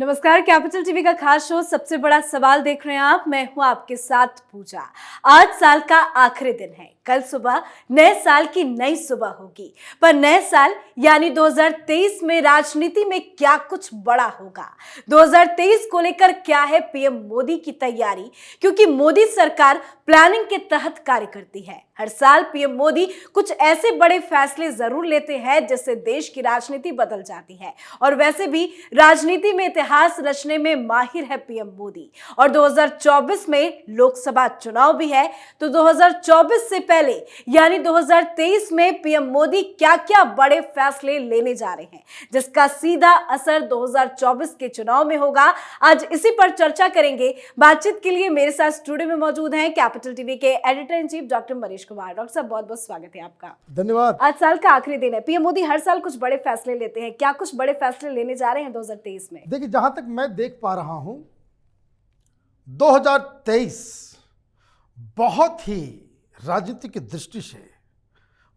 नमस्कार, capital TV का खास शो सबसे बड़ा सवाल देख रहे हैं आप। मैं हूं आपके साथ पूजा। आज साल का आखिरी दिन है। कल सुबह नए साल की नई सुबह होगी, पर नए साल यानी 2023 में राजनीति में क्या कुछ बड़ा होगा? 2023 को लेकर क्या है पीएम मोदी की तैयारी? क्योंकि मोदी सरकार प्लानिंग के तहत कार्य करती है। हर साल पीएम मोदी कुछ ऐसे बड़े फैसले जरूर लेते हैं जिससे देश की राजनीति बदल जाती है। और वैसे भी राजनीति में इतिहास रचने में माहिर है पीएम मोदी। और 2024 में लोकसभा चुनाव भी है, तो 2024 से पहले यानी 2023 में पीएम मोदी क्या क्या बड़े फैसले लेने जा रहे हैं जिसका सीधा असर 2024 के चुनाव में होगा। आज इसी पर चर्चा करेंगे। बातचीत के लिए मेरे साथ स्टूडियो में मौजूद हैं कैपिटल टीवी के editor in chief doctor Manish Kumar. Doctor साहब, बहुत बहुत स्वागत है आपका। धन्यवाद। आज साल का आखिरी दिन है। पीएम मोदी हर साल कुछ बड़े फैसले लेते हैं, क्या कुछ बड़े फैसले लेने जा रहे हैं 2023 में? देखिए, जहां तक मैं देख पा रहा हूं 2023 बहुत ही राजनीति की दृष्टि से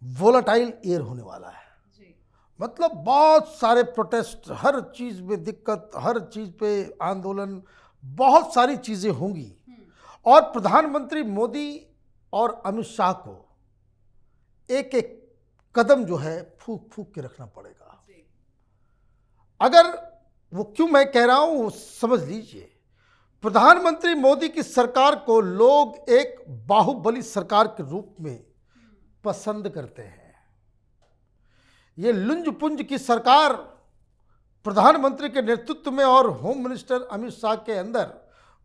वोलाटाइल ईयर होने वाला है जी। मतलब बहुत सारे प्रोटेस्ट, हर चीज में दिक्कत, हर चीज पे आंदोलन, बहुत सारी चीजें होंगी। और प्रधानमंत्री मोदी और अमित शाह को एक एक कदम जो है फूक फूक के रखना पड़ेगा। अगर वो क्यों मैं कह रहा हूं वो समझ लीजिए। प्रधानमंत्री मोदी की सरकार को लोग एक बाहुबली सरकार के रूप में पसंद करते हैं। ये लुंज पुंज की सरकार प्रधानमंत्री के नेतृत्व में और होम मिनिस्टर अमित शाह के अंदर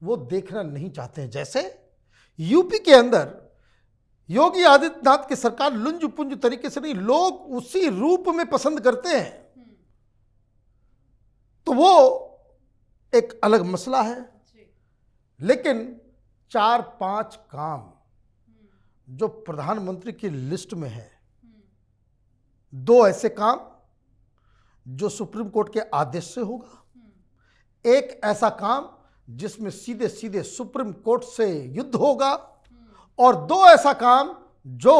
वो देखना नहीं चाहते हैं। जैसे यूपी के अंदर योगी आदित्यनाथ की सरकार लुंज पुंज तरीके से नहीं, लोग उसी रूप में पसंद करते हैं। तो वो एक अलग मसला है। लेकिन 4-5 काम जो प्रधानमंत्री की लिस्ट में है, 2 ऐसे काम जो सुप्रीम कोर्ट के आदेश से होगा, एक ऐसा काम जिसमें सीधे सीधे सुप्रीम कोर्ट से युद्ध होगा, और 2 ऐसा काम जो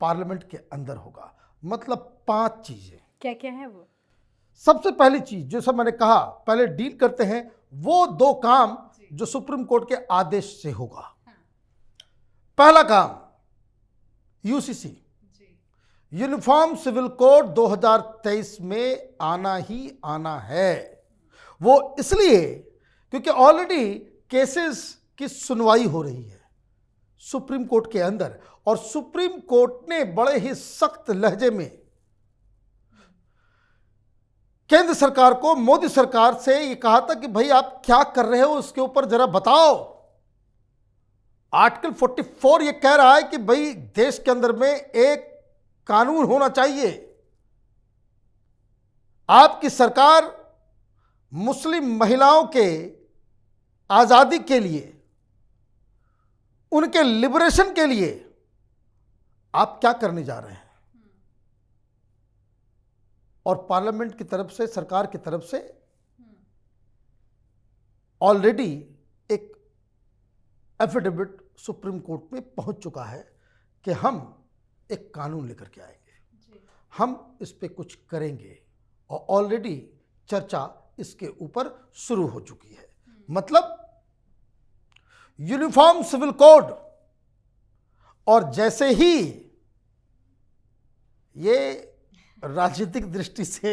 पार्लियामेंट के अंदर होगा। मतलब 5 चीजें। क्या क्या है वो? सबसे पहली चीज जैसा मैंने कहा, पहले डील करते हैं वो 2 काम जो सुप्रीम कोर्ट के आदेश से होगा। पहला काम यूसीसी, यूनिफॉर्म सिविल कोड 2023 में आना ही आना है। वो इसलिए क्योंकि ऑलरेडी केसेस की सुनवाई हो रही है सुप्रीम कोर्ट के अंदर, और सुप्रीम कोर्ट ने बड़े ही सख्त लहजे में केंद्र सरकार को, मोदी सरकार से ये कहा था कि भाई आप क्या कर रहे हो, उसके ऊपर जरा बताओ। आर्टिकल 44 ये कह रहा है कि भाई देश के अंदर में एक कानून होना चाहिए। आपकी सरकार मुस्लिम महिलाओं के आजादी के लिए, उनके लिबरेशन के लिए आप क्या करने जा रहे हैं? और पार्लियामेंट की तरफ से, सरकार की तरफ से ऑलरेडी एक एफिडेविट सुप्रीम कोर्ट में पहुंच चुका है कि हम एक कानून लेकर के आएंगे, हम इस पे कुछ करेंगे, और ऑलरेडी चर्चा इसके ऊपर शुरू हो चुकी है। मतलब यूनिफॉर्म सिविल कोड, और जैसे ही ये राजनीतिक दृष्टि से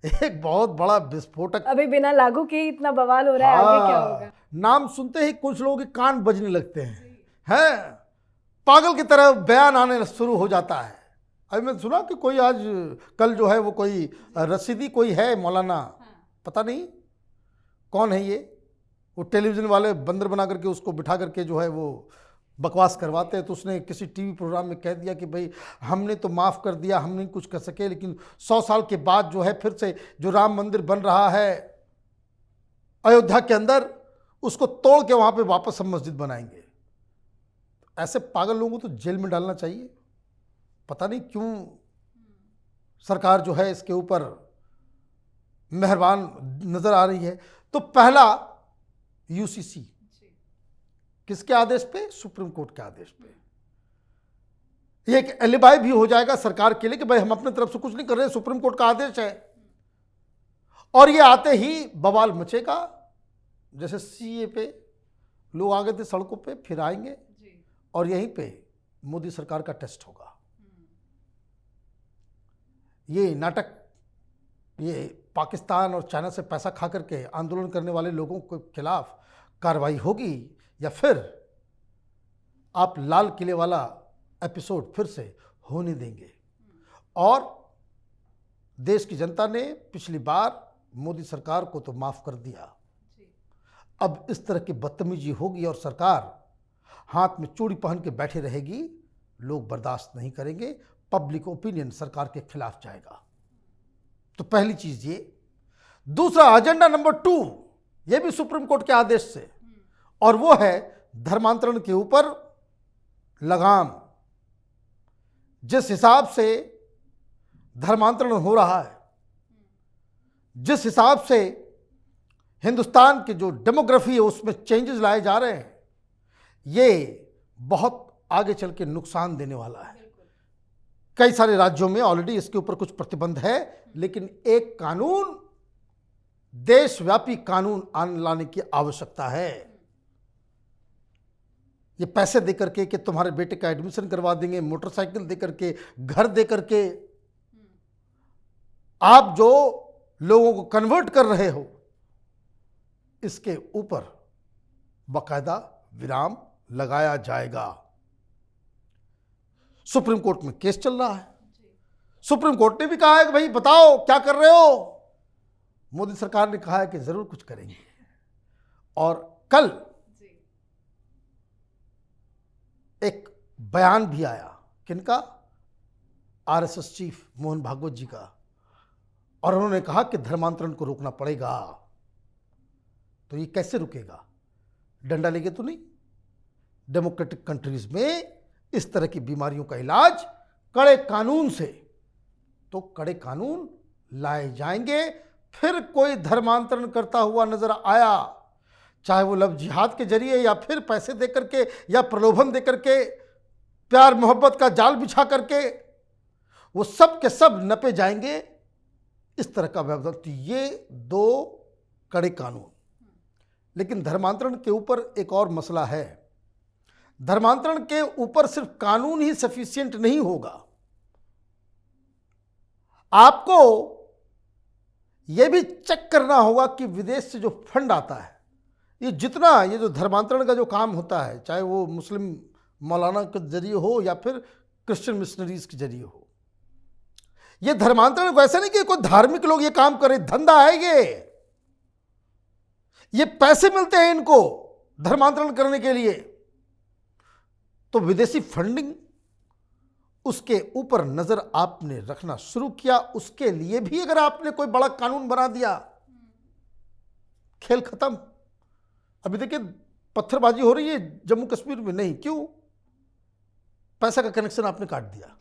एक बहुत बड़ा विस्फोटक, अभी बिना लागू के इतना बवाल हो रहा है, आगे क्या होगा? नाम सुनते ही कुछ लोगों के कान बजने लगते हैं, पागल की तरह बयान आने शुरू हो जाता है। अभी मैं सुना कि कोई आज कल जो है वो कोई रसीदी कोई है मौलाना, पता नहीं कौन है ये, वो टेलीविजन वाले बंदर बना करके उसको बिठा करके जो है वो बकवास करवाते हैं। तो उसने किसी टीवी प्रोग्राम में कह दिया कि भाई हमने तो माफ़ कर दिया, हम नहीं कुछ कर सके, लेकिन 100 साल के बाद जो है फिर से जो राम मंदिर बन रहा है अयोध्या के अंदर, उसको तोड़ के वहाँ पे वापस हम मस्जिद बनाएंगे। ऐसे पागल लोगों को तो जेल में डालना चाहिए। पता नहीं क्यों सरकार जो है इसके ऊपर मेहरबान नज़र आ रही है। तो पहला यूसीसी, किसके आदेश पे? सुप्रीम कोर्ट के आदेश पे। ये एक एलिबाई भी हो जाएगा सरकार के लिए कि भाई हम अपने तरफ से कुछ नहीं कर रहे, सुप्रीम कोर्ट का आदेश है। और ये आते ही बवाल मचेगा। जैसे सीए पे लोग आ गए थे सड़कों पे, फिर आएंगे और यहीं पे मोदी सरकार का टेस्ट होगा। ये नाटक, ये पाकिस्तान और चाइना से पैसा खा करके आंदोलन करने वाले लोगों के खिलाफ कार्रवाई होगी, या फिर आप लाल किले वाला एपिसोड फिर से होने देंगे। और देश की जनता ने पिछली बार मोदी सरकार को तो माफ कर दिया, अब इस तरह की बदतमीजी होगी और सरकार हाथ में चूड़ी पहन के बैठे रहेगी, लोग बर्दाश्त नहीं करेंगे। पब्लिक ओपिनियन सरकार के खिलाफ जाएगा। तो पहली चीज ये। दूसरा, एजेंडा नंबर 2, ये भी सुप्रीम कोर्ट के आदेश से, और वो है धर्मांतरण के ऊपर लगाम। जिस हिसाब से धर्मांतरण हो रहा है, जिस हिसाब से हिंदुस्तान की जो डेमोग्राफी है उसमें चेंजेस लाए जा रहे हैं, ये बहुत आगे चल के नुकसान देने वाला है। कई सारे राज्यों में ऑलरेडी इसके ऊपर कुछ प्रतिबंध है, लेकिन एक कानून, देशव्यापी कानून लाने की आवश्यकता है। ये पैसे देकर के कि तुम्हारे बेटे का एडमिशन करवा देंगे, मोटरसाइकिल देकर के, घर देकर के आप जो लोगों को कन्वर्ट कर रहे हो, इसके ऊपर बाकायदा विराम लगाया जाएगा। सुप्रीम कोर्ट में केस चल रहा है। सुप्रीम कोर्ट ने भी कहा है कि भाई बताओ क्या कर रहे हो। मोदी सरकार ने कहा है कि जरूर कुछ करेंगे। और कल एक बयान भी आया, किनका? आरएसएस चीफ मोहन भागवत जी का, और उन्होंने कहा कि धर्मांतरण को रोकना पड़ेगा। तो ये कैसे रुकेगा? डंडा लेके तो नहीं। डेमोक्रेटिक कंट्रीज में इस तरह की बीमारियों का इलाज कड़े कानून से, तो कड़े कानून लाए जाएंगे। फिर कोई धर्मांतरण करता हुआ नजर आया, चाहे वो लव जिहाद के जरिए या फिर पैसे दे करके या प्रलोभन दे करके, प्यार मोहब्बत का जाल बिछा करके, वो सब के सब नपे जाएंगे। इस तरह का व्यवधान। तो ये 2 कड़े कानून। लेकिन धर्मांतरण के ऊपर एक और मसला है। धर्मांतरण के ऊपर सिर्फ कानून ही सफिशिएंट नहीं होगा, आपको यह भी चेक करना होगा कि विदेश से जो फंड आता है, ये जो धर्मांतरण का जो काम होता है, चाहे वो मुस्लिम मौलाना के जरिए हो या फिर क्रिश्चियन मिशनरीज के जरिए हो, ये धर्मांतरण को ऐसा नहीं कि कोई धार्मिक लोग ये काम करें, धंधा है ये पैसे मिलते हैं इनको धर्मांतरण करने के लिए। तो विदेशी फंडिंग, उसके ऊपर नजर आपने रखना शुरू किया। उसके लिए भी अगर आपने कोई बड़ा कानून बना दिया, खेल खत्म। अभी देखिए पत्थरबाजी हो रही है जम्मू कश्मीर में, नहीं क्यों? पैसा का कनेक्शन आपने काट दिया।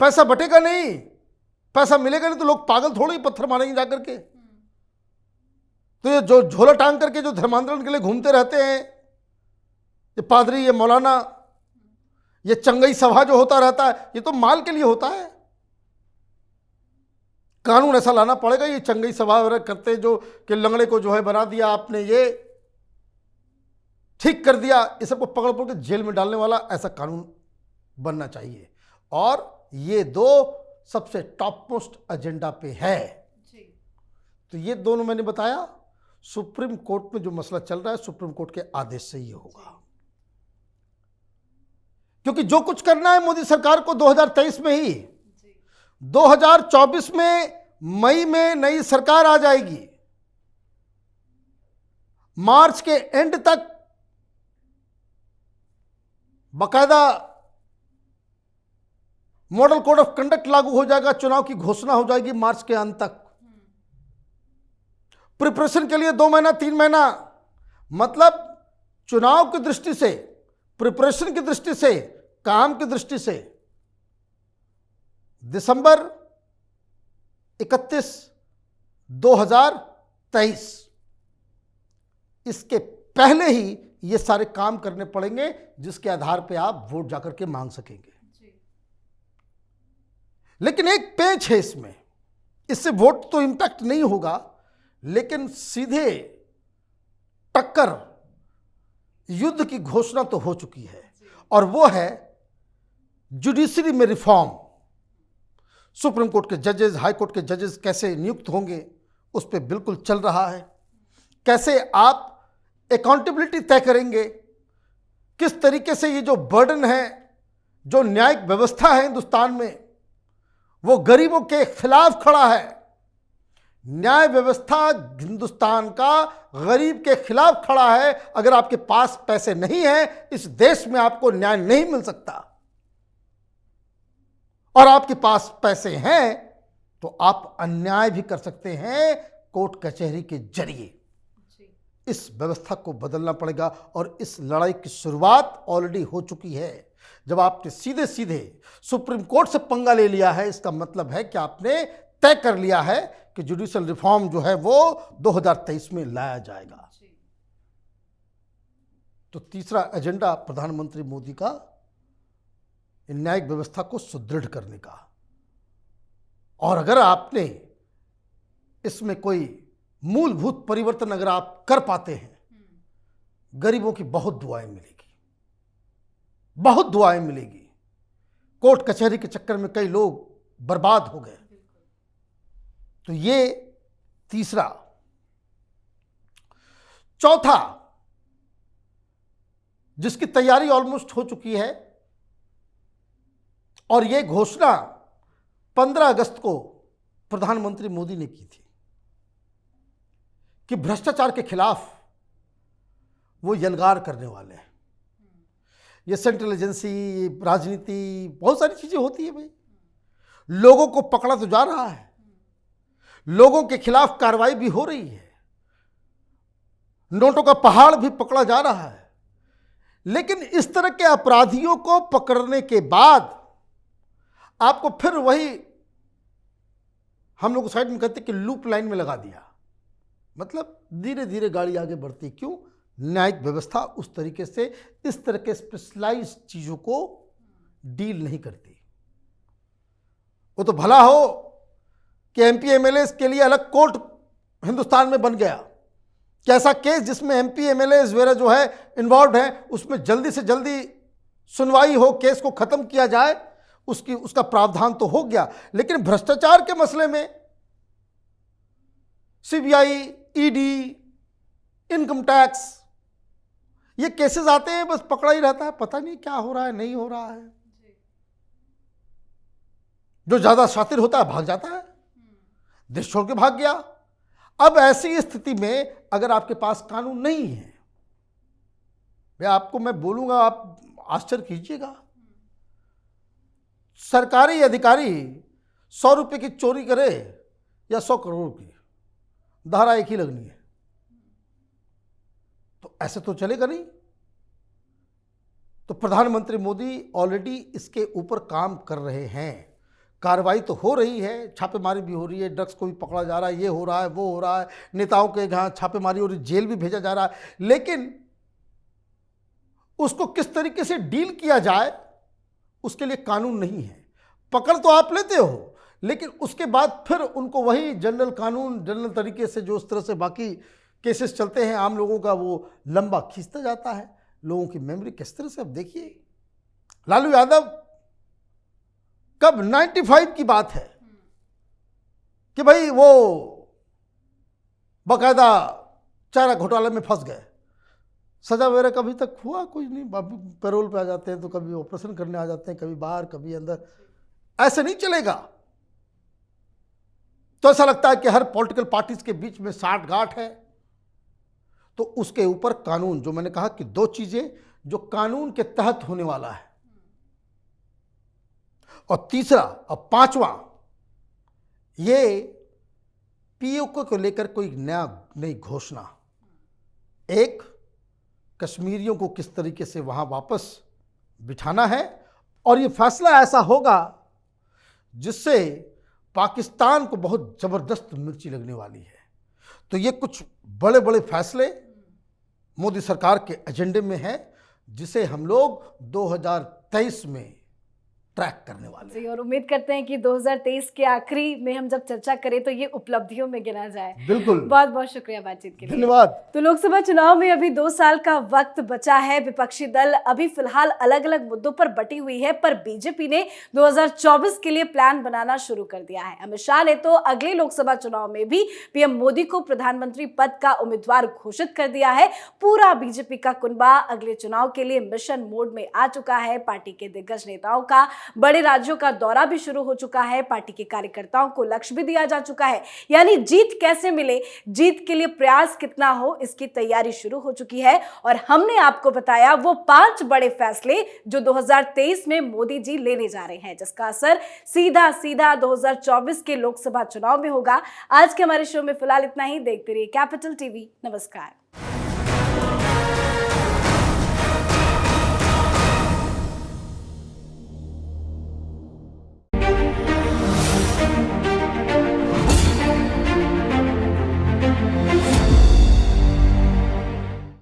पैसा बटेगा नहीं, पैसा मिलेगा नहीं, तो लोग पागल थोड़े ही पत्थर मारेंगे जाकर के। तो ये जो झोला टांग करके जो धर्मांतरण के लिए घूमते रहते हैं, ये पादरी, ये मौलाना, ये चंगई सभा जो होता रहता है, ये तो माल के लिए होता है। कानून ऐसा लाना पड़ेगा। ये चंगई सभा वगैरह करते जो कि लंगड़े को जो है बना दिया आपने, ये ठीक कर दिया, ये सबको पकड़ पकड़ के जेल में डालने वाला ऐसा कानून बनना चाहिए। और ये 2 सबसे टॉप मोस्ट एजेंडा पे है। तो ये दोनों मैंने बताया। सुप्रीम कोर्ट में जो मसला चल रहा है, सुप्रीम कोर्ट के आदेश से ये होगा, क्योंकि जो कुछ करना है मोदी सरकार को 2023 में ही, 2024 में मई में नई सरकार आ जाएगी। मार्च के एंड तक बकायदा मॉडल कोड ऑफ कंडक्ट लागू हो जाएगा, चुनाव की घोषणा हो जाएगी मार्च के अंत तक। प्रिपरेशन के लिए 2 महीना 3 महीना, मतलब चुनाव की दृष्टि से, प्रिपरेशन की दृष्टि से, काम की दृष्टि से दिसंबर 31, 2023 इसके पहले ही ये सारे काम करने पड़ेंगे, जिसके आधार पे आप वोट जाकर के मांग सकेंगे। लेकिन एक पेच है इसमें, इससे वोट तो इम्पैक्ट नहीं होगा, लेकिन सीधे टक्कर युद्ध की घोषणा तो हो चुकी है, और वो है जुडिशरी में रिफॉर्म। सुप्रीम कोर्ट के जजेस, हाई कोर्ट के जजेस कैसे नियुक्त होंगे, उस पर बिल्कुल चल रहा है। कैसे आप अकाउंटेबिलिटी तय करेंगे, किस तरीके से ये जो बर्डन है, जो न्यायिक व्यवस्था है हिंदुस्तान में, वो गरीबों के खिलाफ खड़ा है। न्याय व्यवस्था हिंदुस्तान का गरीब के खिलाफ खड़ा है। अगर आपके पास पैसे नहीं है, इस देश में आपको न्याय नहीं मिल सकता, और आपके पास पैसे हैं तो आप अन्याय भी कर सकते हैं कोर्ट कचहरी के जरिए। इस व्यवस्था को बदलना पड़ेगा, और इस लड़ाई की शुरुआत ऑलरेडी हो चुकी है। जब आपने सीधे सीधे सुप्रीम कोर्ट से पंगा ले लिया है, इसका मतलब है कि आपने तय कर लिया है कि जुडिशियल रिफॉर्म जो है वो 2023 में लाया जाएगा। तो तीसरा एजेंडा प्रधानमंत्री मोदी का न्यायिक व्यवस्था को सुदृढ़ करने का। और अगर आपने इसमें कोई मूलभूत परिवर्तन अगर आप कर पाते हैं, गरीबों की बहुत दुआएं मिलेगी, बहुत दुआएं मिलेगी। कोर्ट कचहरी के चक्कर में कई लोग बर्बाद हो गए। तो ये तीसरा। चौथा, जिसकी तैयारी ऑलमोस्ट हो चुकी है, और ये घोषणा 15 अगस्त को प्रधानमंत्री मोदी ने की थी कि भ्रष्टाचार के खिलाफ वो यलगार करने वाले हैं। ये सेंट्रल एजेंसी, राजनीति, बहुत सारी चीजें होती है भाई। लोगों को पकड़ा तो जा रहा है, लोगों के खिलाफ कार्रवाई भी हो रही है, नोटों का पहाड़ भी पकड़ा जा रहा है, लेकिन इस तरह के अपराधियों को पकड़ने के बाद आपको फिर वही, हम लोग साइड में कहते हैं कि लूप लाइन में लगा दिया। मतलब धीरे धीरे गाड़ी आगे बढ़ती। क्यों? न्यायिक व्यवस्था उस तरीके से इस तरह के स्पेशलाइज्ड चीजों को डील नहीं करती। वो तो भला हो कि एमपी एमएलए के लिए अलग कोर्ट हिंदुस्तान में बन गया कि ऐसा केस जिसमें एमपी एमएलए वगैरह जो है इन्वॉल्व है, उसमें जल्दी से जल्दी सुनवाई हो, केस को खत्म किया जाए, उसका प्रावधान तो हो गया। लेकिन भ्रष्टाचार के मसले में सीबीआई, ईडी, इनकम टैक्स, ये केसेस आते हैं, बस पकड़ा ही रहता है, पता नहीं क्या हो रहा है, नहीं हो रहा है। जो ज्यादा शातिर होता है भाग जाता है, देश छोड़ के भाग गया। अब ऐसी स्थिति में अगर आपके पास कानून नहीं है, मैं आपको मैं बोलूंगा, आप आश्चर्य कीजिएगा, सरकारी अधिकारी 100 रुपए की चोरी करे या 100 करोड़ की, धारा एक ही लगनी है। तो ऐसे तो चलेगा नहीं। तो प्रधानमंत्री मोदी ऑलरेडी इसके ऊपर काम कर रहे हैं। कार्रवाई तो हो रही है, छापेमारी भी हो रही है, ड्रग्स को भी पकड़ा जा रहा है, ये हो रहा है, वो हो रहा है, नेताओं के जहां छापेमारी हो रही, जेल भी भेजा जा रहा है। लेकिन उसको किस तरीके से डील किया जाए, उसके लिए कानून नहीं है। पकड़ तो आप लेते हो, लेकिन उसके बाद फिर उनको वही जनरल कानून, जनरल तरीके से जो उस तरह से बाकी केसेस चलते हैं आम लोगों का, वो लंबा खींचता जाता है। लोगों की मेमोरी किस तरह से, अब देखिए लालू यादव, कब 95 की बात है कि भाई वो बकायदा चारा घोटाले में फंस गए, सजा वगैरह कभी तक हुआ कुछ नहीं, पैरोल पे आ जाते हैं, तो कभी ऑपरेशन करने आ जाते हैं, कभी बाहर कभी अंदर। ऐसे नहीं चलेगा। तो ऐसा लगता है कि हर पॉलिटिकल पार्टीज के बीच में साठ गांठ है। तो उसके ऊपर कानून, जो मैंने कहा कि दो चीजें जो कानून के तहत होने वाला है, और तीसरा और पांचवा, ये पीओके को लेकर कोई नई घोषणा। एक, कश्मीरियों को किस तरीके से वहां वापस बिठाना है, और ये फैसला ऐसा होगा जिससे पाकिस्तान को बहुत जबरदस्त मिर्ची लगने वाली है। तो ये कुछ बड़े बड़े फैसले मोदी सरकार के एजेंडे में है, जिसे हम लोग 2023 में ट्रैक करने वाले हैं। जी, और उम्मीद करते हैं कि 2023 के आखिरी में हम जब चर्चा करें तो ये उपलब्धियों में गिना जाए। बिल्कुल, बहुत बहुत शुक्रिया बातचीत के लिए। धन्यवाद। तो लोकसभा चुनाव में अभी 2 साल का वक्त बचा है। विपक्षी दल अभी फिलहाल अलग अलग मुद्दों पर बटी हुई है, पर बीजेपी ने 2024 के लिए प्लान बनाना शुरू कर दिया है। अमित शाह ने तो अगले लोकसभा चुनाव में भी पीएम मोदी को प्रधानमंत्री पद का उम्मीदवार घोषित कर दिया है। पूरा बीजेपी का कुनबा अगले चुनाव के लिए मिशन मोड में आ चुका है। पार्टी के दिग्गज नेताओं का बड़े राज्यों का दौरा भी शुरू हो चुका है। पार्टी के कार्यकर्ताओं को लक्ष्य भी दिया जा चुका है, यानी जीत कैसे मिले, जीत के लिए प्रयास कितना हो, इसकी तैयारी शुरू हो चुकी है। और हमने आपको बताया वो 5 बड़े फैसले जो 2023 में मोदी जी लेने जा रहे हैं, जिसका असर सीधा सीधा 2024 के लोकसभा चुनाव में होगा। आज के हमारे शो में फिलहाल इतना ही। देखते रहिए कैपिटल टीवी। नमस्कार।